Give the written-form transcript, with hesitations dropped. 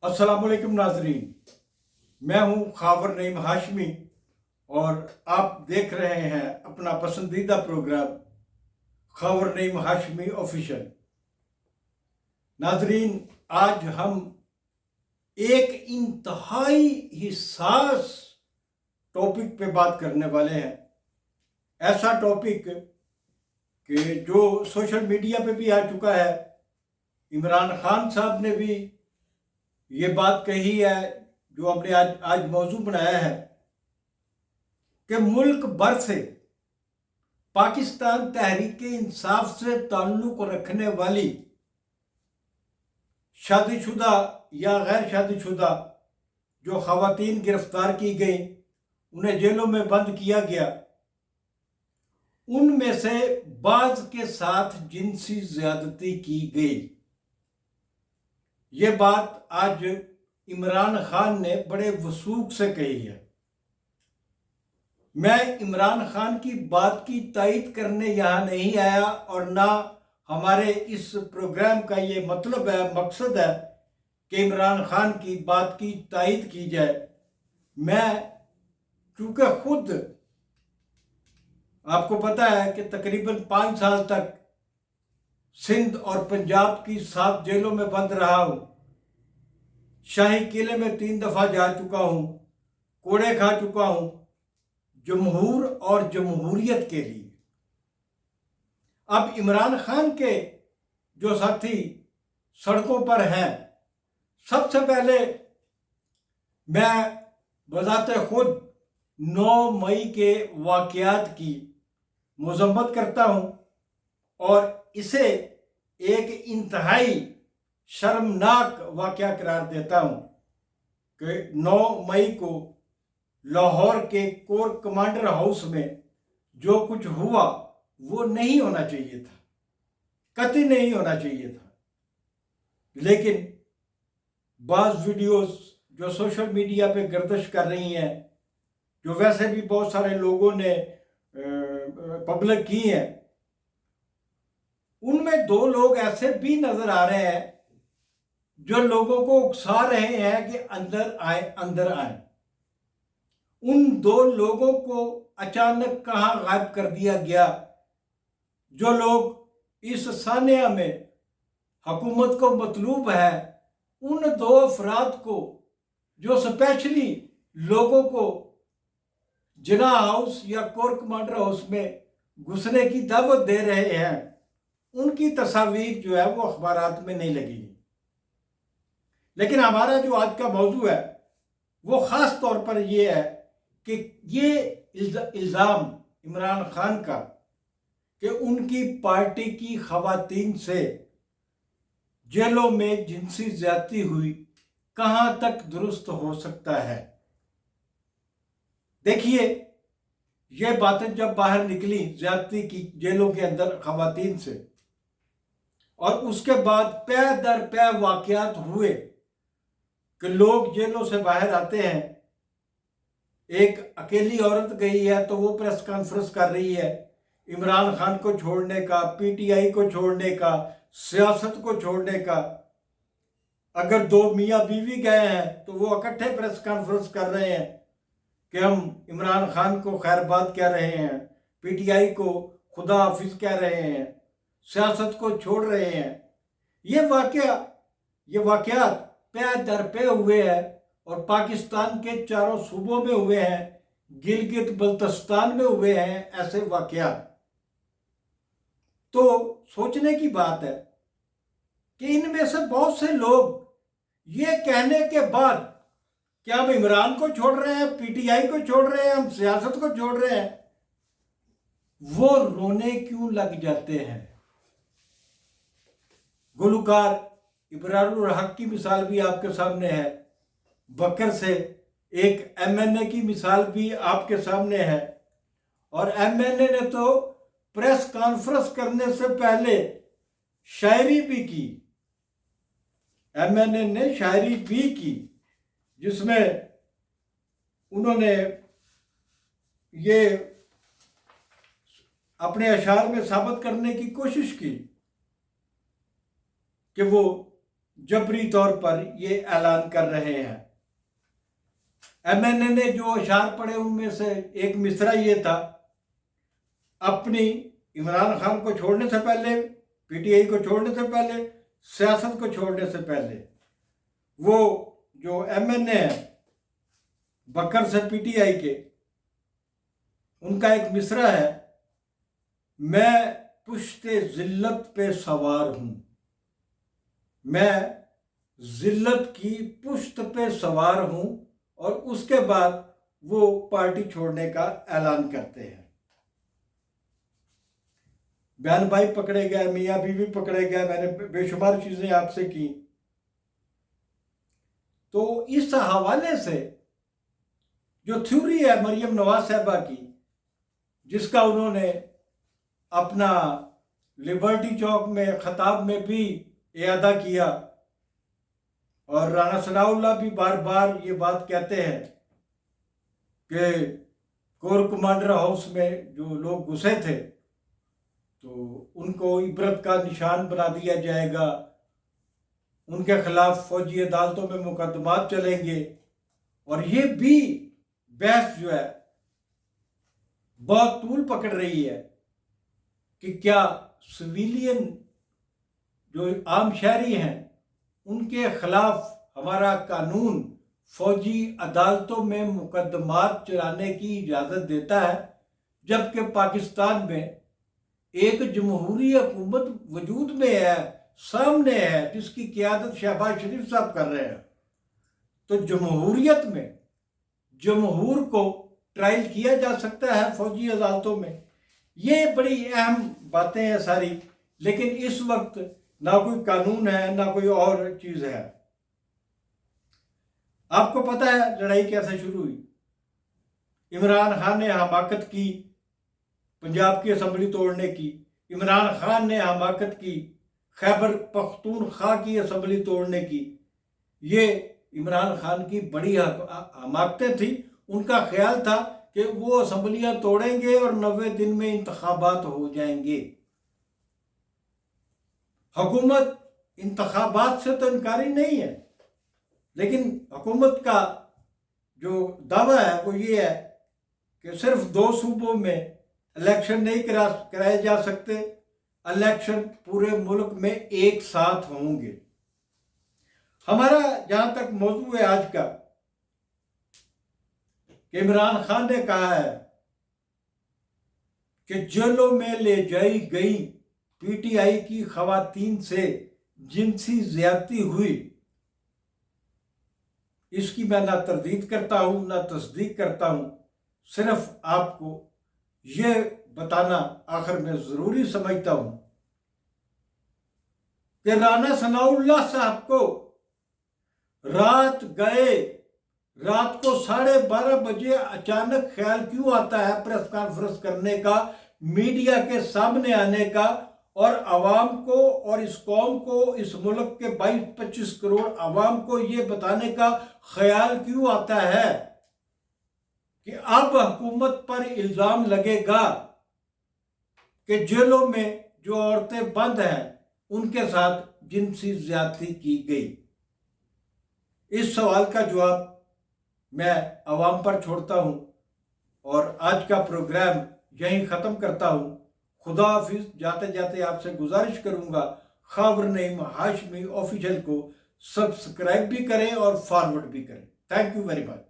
अस्सलाम वालेकुम नाजरीन, मैं हूं खावर नईम हाशमी और आप देख रहे हैं अपना पसंदीदा प्रोग्राम खावर नईम हाशमी ऑफिशियल। नाजरीन, आज हम एक इंतहाई हिसास टॉपिक पे बात करने वाले हैं। ऐसा टॉपिक कि जो सोशल मीडिया पे भी आ चुका है। इमरान खान साहब ने भी ये बात कही है, जो हमने आज मौजू बनाया है कि मुल्क भर से पाकिस्तान तहरीक इंसाफ से ताल्लुक रखने वाली शादीशुदा या गैर शादीशुदा जो ख़वातीन गिरफ्तार की गई, उन्हें जेलों में बंद किया गया, उनमें से बाज़ के साथ जिनसी ज़्यादती की गई। ये बात आज इमरान खान ने बड़े वसूख से कही है। मैं इमरान खान की बात की तायीद करने यहाँ नहीं आया और ना हमारे इस प्रोग्राम का ये मतलब है, मकसद है कि इमरान खान की बात की तायीद की जाए। मैं चूँकि खुद आपको पता है कि तकरीबन 5 साल तक सिंध और पंजाब की 7 जेलों में बंद रहा हूँ। शाही किले में 3 दफ़ा जा चुका हूँ, कोड़े खा चुका हूँ जमहूर और जमहूरियत के लिए। अब इमरान खान के जो साथी सड़कों पर हैं, सबसे पहले मैं बज़ाते खुद 9 मई के वाक़यात की मज़म्मत करता हूँ और इसे एक इंतहाई शर्मनाक वाक़या करार देता हूँ कि 9 मई को लाहौर के कोर कमांडर हाउस में जो कुछ हुआ वो नहीं होना चाहिए था, कतई नहीं होना चाहिए था। लेकिन बाज़ वीडियोस जो सोशल मीडिया पे गर्दिश कर रही हैं, जो वैसे भी बहुत सारे लोगों ने पब्लिक की हैं, उनमें 2 लोग ऐसे भी नज़र आ रहे हैं जो लोगों को उकसा रहे हैं कि अंदर आए, अंदर आए। उन 2 लोगों को अचानक कहाँ गायब कर दिया गया, जो लोग इस सानिया में हुकूमत को मतलूब है। उन 2 अफराद को जो स्पेशली लोगों को जिना हाउस या कोर कमांडर हाउस में घुसने की दावत दे रहे हैं, उनकी तस्वीर जो है वो अखबारात में नहीं लगी। लेकिन हमारा जो आज का मौजू है वो ख़ास तौर पर ये है कि ये इल्ज़ाम इमरान खान का कि उनकी पार्टी की ख़वातीन से जेलों में जिनसी ज़्यादती हुई, कहाँ तक दुरुस्त हो सकता है। देखिए, ये बातें जब बाहर निकली ज़्यादती की जेलों के अंदर ख़वातीन से, और उसके बाद पै दर पै वाक़यात हुए कि लोग जेलों से बाहर आते हैं। एक अकेली औरत गई है तो वो प्रेस कॉन्फ्रेंस कर रही है इमरान खान को छोड़ने का, पीटीआई को छोड़ने का, सियासत को छोड़ने का। अगर 2 मियाँ बीवी गए हैं तो वो इकट्ठे प्रेस कॉन्फ्रेंस कर रहे हैं कि हम इमरान खान को खैरबाद कह रहे हैं, पीटीआई को खुदा हाफिज कह रहे हैं, सियासत को छोड़ रहे हैं। ये वाक़यात पे दर पे हुए हैं और पाकिस्तान के चारों सूबों में हुए हैं, गिलगित बल्तिस्तान में हुए हैं ऐसे वाक़यात। तो सोचने की बात है कि इनमें से बहुत से लोग ये कहने के बाद कि हम इमरान को छोड़ रहे हैं, पीटीआई को छोड़ रहे हैं, हम सियासत को छोड़ रहे हैं, वो रोने क्यों लग जाते हैं। गुलकार इबरारुल हक की मिसाल भी आपके सामने है, बकर से एक एमएनए की मिसाल भी आपके सामने है। और एमएनए ने तो प्रेस कॉन्फ्रेंस करने से पहले शायरी भी की। एमएनए ने शायरी भी की जिसमें उन्होंने ये अपने अशार में साबित करने की कोशिश की कि वो जबरी तौर पर ये ऐलान कर रहे हैं। MNA ने जो अशार पढ़े उनमें से एक मिसरा ये था, अपनी इमरान खान को छोड़ने से पहले, PTI को छोड़ने से पहले, सियासत को छोड़ने से पहले, वो जो MNA है बकर से PTI के, उनका एक मिसरा है, मैं पुश्ते जिल्लत पे सवार हूं, मैं जिल्लत की पुश्त पे सवार हूं, और उसके बाद वो पार्टी छोड़ने का ऐलान करते हैं। बहन भाई पकड़े गए, मियाँ बीवी पकड़े गए, मैंने बेशुमार चीजें आपसे की। तो इस हवाले से जो थ्योरी है मरियम नवाज साहबा की, जिसका उन्होंने अपना लिबर्टी चौक में खताब में भी इयादा किया, और राणा सनाउल्लाह भी बार बार ये बात कहते हैं कि कोर कमांडर हाउस में जो लोग घुसे थे तो उनको इबरत का निशान बना दिया जाएगा, उनके खिलाफ फौजी अदालतों में मुकदमात चलेंगे। और ये भी बहस जो है बहुत तूल पकड़ रही है कि क्या सिविलियन जो आम शहरी हैं उनके खिलाफ हमारा कानून फौजी अदालतों में मुकदमात चलाने की इजाज़त देता है, जबकि पाकिस्तान में एक जमहूरी हुकूमत वजूद में है, सामने है, जिसकी क़यादत शहबाज शरीफ साहब कर रहे हैं। तो जमहूरियत में जमहूर को ट्रायल किया जा सकता है फौजी अदालतों में। ये बड़ी अहम बातें हैं सारी, लेकिन इस वक्त ना कोई कानून है ना कोई और चीज है। आपको पता है लड़ाई कैसे शुरू हुई? इमरान खान ने हमाकत की पंजाब की असम्बली तोड़ने की, इमरान खान ने हमाकत की खैबर पख्तूनख्वा की असम्बली तोड़ने की। ये इमरान खान की बड़ी हमाकतें थी। उनका ख्याल था कि वो असम्बलियां तोड़ेंगे और 90 दिन में इंतखाबात हो जाएंगे। हुकूमत इंतखाबात से तो इनकारी नहीं है, लेकिन हुकूमत का जो दावा है वो ये है कि सिर्फ 2 सूबों में इलेक्शन नहीं कराए जा सकते, इलेक्शन पूरे मुल्क में एक साथ होंगे। हमारा जहां तक मौजू है आज का, कि इमरान खान ने कहा है कि जेलों में ले जाई गई PTI की खवातीन से जिनसी ज्यादती हुई। इसकी मैं ना तरदीद करता हूं ना तस्दीक करता हूं, सिर्फ आपको यह बताना आखिर में जरूरी समझता हूं कि राणा सनाउल्लाह साहब को रात को 12:30 बजे अचानक ख्याल क्यों आता है प्रेस कॉन्फ्रेंस करने का, मीडिया के सामने आने का, और आवाम को और इस कौम को, इस मुल्क के 22-25 करोड़ आवाम को ये बताने का ख्याल क्यों आता है कि अब हुकूमत पर इल्जाम लगेगा कि जेलों में जो औरतें बंद हैं उनके साथ जिनसी ज्यादती की गई? इस सवाल का जवाब मैं आवाम पर छोड़ता हूं और आज का प्रोग्राम यहीं ख़त्म करता हूं। खुदा हाफिज। जाते जाते आपसे गुजारिश करूंगा, खबर नईम हाशमी ऑफिशियल को सब्सक्राइब भी करें और फॉरवर्ड भी करें। Thank you very much.